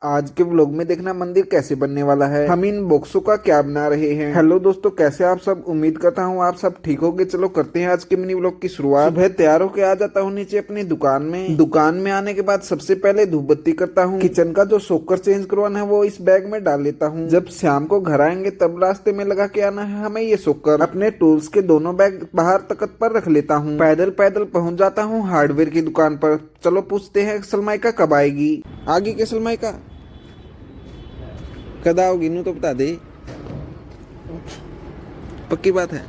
आज के व्लॉग में देखना मंदिर कैसे बनने वाला है, हम इन बॉक्सों का क्या बना रहे हैं। हेलो दोस्तों, कैसे आप सब। उम्मीद करता हूँ आप सब ठीक होगे। चलो करते हैं आज के मिनी व्लॉग की शुरुआत। सुबह तैयार होकर आ जाता हूँ नीचे अपनी दुकान में। दुकान में आने के बाद सबसे पहले धूप बत्ती करता हूँ। किचन का जो सोकर चेंज करवाना है वो इस बैग में डाल लेता हूँ। जब शाम को घर आएंगे तब रास्ते में लगा के आना है हमें ये सोकर। अपने टूल्स के दोनों बैग बाहर तख्त पर रख लेता हूँ। पैदल पैदल पहुँच जाता हूँ हार्डवेयर की दुकान पर। चलो पूछते हैं सलमाइका कब आएगी। आगे के सलमाइका कदा होगी नू तो बता दे, पक्की बात है।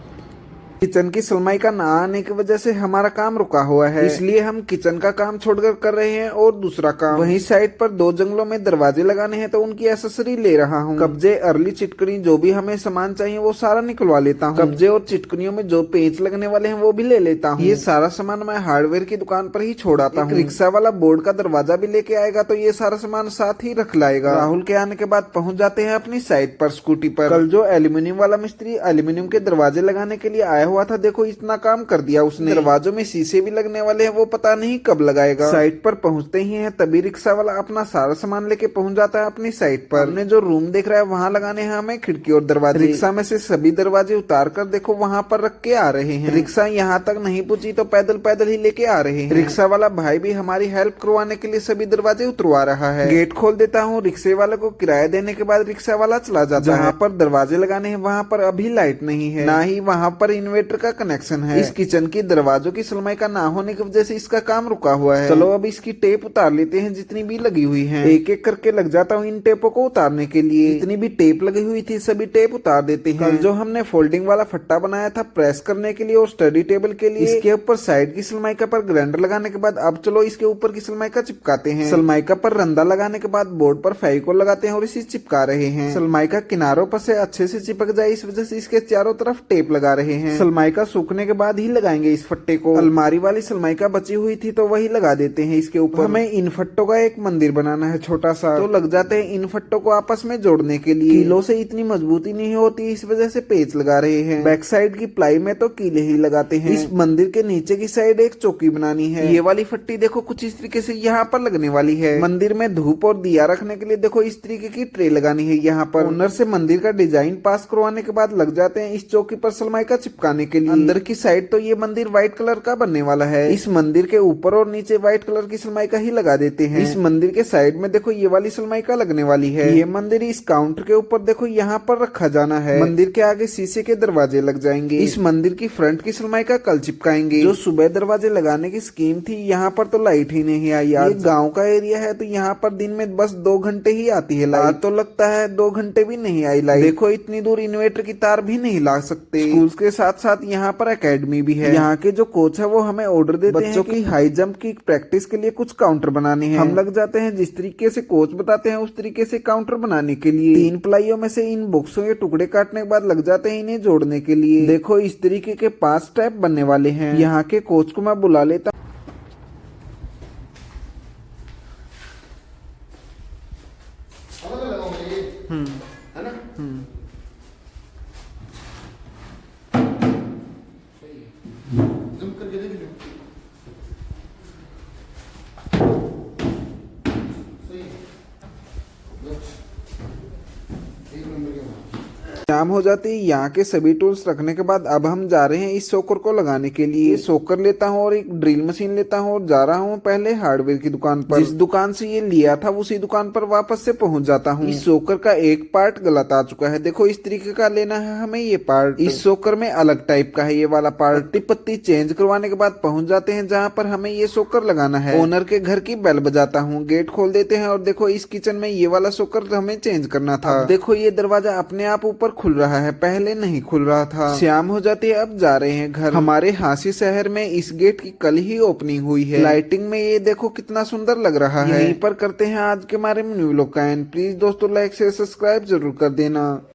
किचन की सलमाई का ना आने की वजह से हमारा काम रुका हुआ है, इसलिए हम किचन का काम छोड़कर कर रहे हैं और दूसरा काम। वहीं साइड पर 2 जंगलों में दरवाजे लगाने हैं तो उनकी एसेसरी ले रहा हूँ। कब्जे, अरली, चिटकनी जो भी हमें सामान चाहिए वो सारा निकलवा लेता हूँ। कब्जे और चिटकनियों में जो पेंच लगने वाले हैं वो भी ले लेता हूँ। ये सारा सामान मैं हार्डवेयर की दुकान पर ही छोड़ आता हूँ। रिक्शा वाला बोर्ड का दरवाजा भी लेके आएगा तो ये सारा सामान साथ ही रख लाएगा। राहुल के आने के बाद पहुंच जाते हैं अपनी साइड पर स्कूटी पर। कल जो एल्यूमिनियम वाला मिस्त्री एल्यूमिनियम के दरवाजे लगाने के लिए आया हुआ था, देखो इतना काम कर दिया उसने। दरवाजों में शीशे भी लगने वाले हैं, वो पता नहीं कब लगाएगा। साइट पर पहुंचते ही हैं तभी रिक्शा वाला अपना सारा सामान लेके पहुंच जाता है अपनी साइट पर। हमने जो रूम देख रहा है वहाँ लगाने हैं हमें खिड़की और दरवाजे। रिक्शा में से सभी दरवाजे उतार कर देखो वहाँ पर रख के आ रहे हैं। रिक्शा यहाँ तक नहीं पहुंची तो पैदल पैदल ही लेके आ रहे हैं। रिक्शा वाला भाई भी हमारी हेल्प करवाने के लिए सभी दरवाजे उतरवा रहा है। गेट खोल देता हूँ। रिक्शे वाले को किराया देने के बाद रिक्शा वाला चला जाता है। जहाँ पर दरवाजे लगाने हैं वहाँ पर अभी लाइट नहीं है, ना ही वहाँ पर इन्वर्टर का कनेक्शन है। इस किचन की दरवाजों की सलमाई का ना होने की वजह से इसका काम रुका हुआ है। चलो अब इसकी टेप उतार लेते हैं जितनी भी लगी हुई है। एक एक करके लग जाता हूँ इन टेपों को उतारने के लिए। जितनी भी टेप लगी हुई थी सभी टेप उतार देते हैं। कल जो हमने फोल्डिंग वाला फट्टा बनाया था प्रेस करने के लिए और स्टडी टेबल के लिए, इसके ऊपर साइड की सलमाइका पर ग्राइंडर लगाने के बाद अब चलो इसके ऊपर की सलमाइका चिपकाते हैं। सलमाइका पर रंदा लगाने के बाद बोर्ड पर फेविकोल लगाते हैं और इसे चिपका रहे हैं। सलमाइका किनारों पर से अच्छे से चिपक जाए इस वजह से इसके चारों तरफ टेप लगा रहे हैं। सलमाइका सूखने के बाद ही लगाएंगे इस फट्टे को। अलमारी वाली सलमाइका बची हुई थी तो वही लगा देते हैं इसके ऊपर। हमें इन फट्टों का एक मंदिर बनाना है छोटा सा, तो लग जाते हैं इन फट्टों को आपस में जोड़ने के लिए। कीलों से इतनी मजबूती नहीं होती इस वजह से पेच लगा रहे हैं। बैक साइड की प्लाई में तो कीले ही लगाते हैं। इस मंदिर के नीचे की साइड एक चौकी बनानी है। ये वाली फट्टी देखो कुछ इस तरीके से यहाँ पर लगने वाली है। मंदिर में धूप और दिया रखने के लिए देखो इस तरीके की ट्रे लगानी है यहाँ पर। ओनर से मंदिर का डिजाइन पास करवाने के बाद लग जाते हैं इस चौकी पर सलमाइका चिपकाने के लिए। अंदर की साइड तो ये मंदिर व्हाइट कलर का बनने वाला है। इस मंदिर के ऊपर और नीचे व्हाइट कलर की सलमाइका ही लगा देते हैं। इस मंदिर के साइड में देखो ये वाली सलमाइका लगने वाली है। ये मंदिर इस काउंटर के ऊपर देखो यहाँ पर रखा जाना है। मंदिर के आगे शीशे के दरवाजे लग जाएंगे। इस मंदिर की फ्रंट की सलमाइका कल चिपकाएंगे। जो सुबह दरवाजे लगाने की स्कीम थी यहाँ पर तो लाइट ही नहीं आई। ये गाँव का एरिया है तो यहाँ पर दिन में बस 2 घंटे ही आती है लाइट। तो लगता है 2 घंटे भी नहीं आई लाइट। देखो इतनी दूर इन्वर्टर की तार भी नहीं ला सकते। स्कूल के साथ साथ यहाँ पर अकेडमी भी है। यहाँ के जो कोच है वो हमें ऑर्डर देते हैं बच्चों की हाई जंप की प्रैक्टिस के लिए कुछ काउंटर बनाने हैं। हम लग जाते हैं जिस तरीके से कोच बताते हैं उस तरीके से काउंटर बनाने के लिए। 3 प्लाइयों में से इन बॉक्सों के टुकड़े काटने के बाद लग जाते हैं इन्हें जोड़ने के लिए। देखो इस तरीके के 5 स्टेप बनने वाले हैं। यहाँ के कोच को मैं बुला लेता है ना। जूम करके देख लो। सही है। एक नंबर के बाद शाम हो जाती है। यहाँ के सभी टूल्स रखने के बाद अब हम जा रहे हैं इस सोकर को लगाने के लिए। सोकर लेता हूँ और एक ड्रिल मशीन लेता हूँ और जा रहा हूँ पहले हार्डवेयर की दुकान पर। जिस दुकान से ये लिया था उसी दुकान पर वापस से पहुंच जाता हूँ। इस सोकर का एक पार्ट गलत आ चुका है। देखो इस तरीके का लेना है हमें ये पार्ट। इस सोकर में अलग टाइप का है ये वाला पार्ट। पत्ती पत्ती चेंज करवाने के बाद पहुंच जाते हैं जहाँ पर हमें ये सोकर लगाना है। ओनर के घर की बेल बजाता हूँ। गेट खोल देते हैं और देखो इस किचन में ये वाला सोकर हमें चेंज करना था। देखो ये दरवाजा अपने आप ऊपर खुल रहा है, पहले नहीं खुल रहा था। शाम हो जाती है, अब जा रहे हैं घर। हमारे हांसी शहर में इस गेट की कल ही ओपनिंग हुई है। लाइटिंग में ये देखो कितना सुंदर लग रहा है। यहीं पर करते हैं आज के हमारे व्लॉग का एंड। प्लीज दोस्तों लाइक से सब्सक्राइब जरूर कर देना।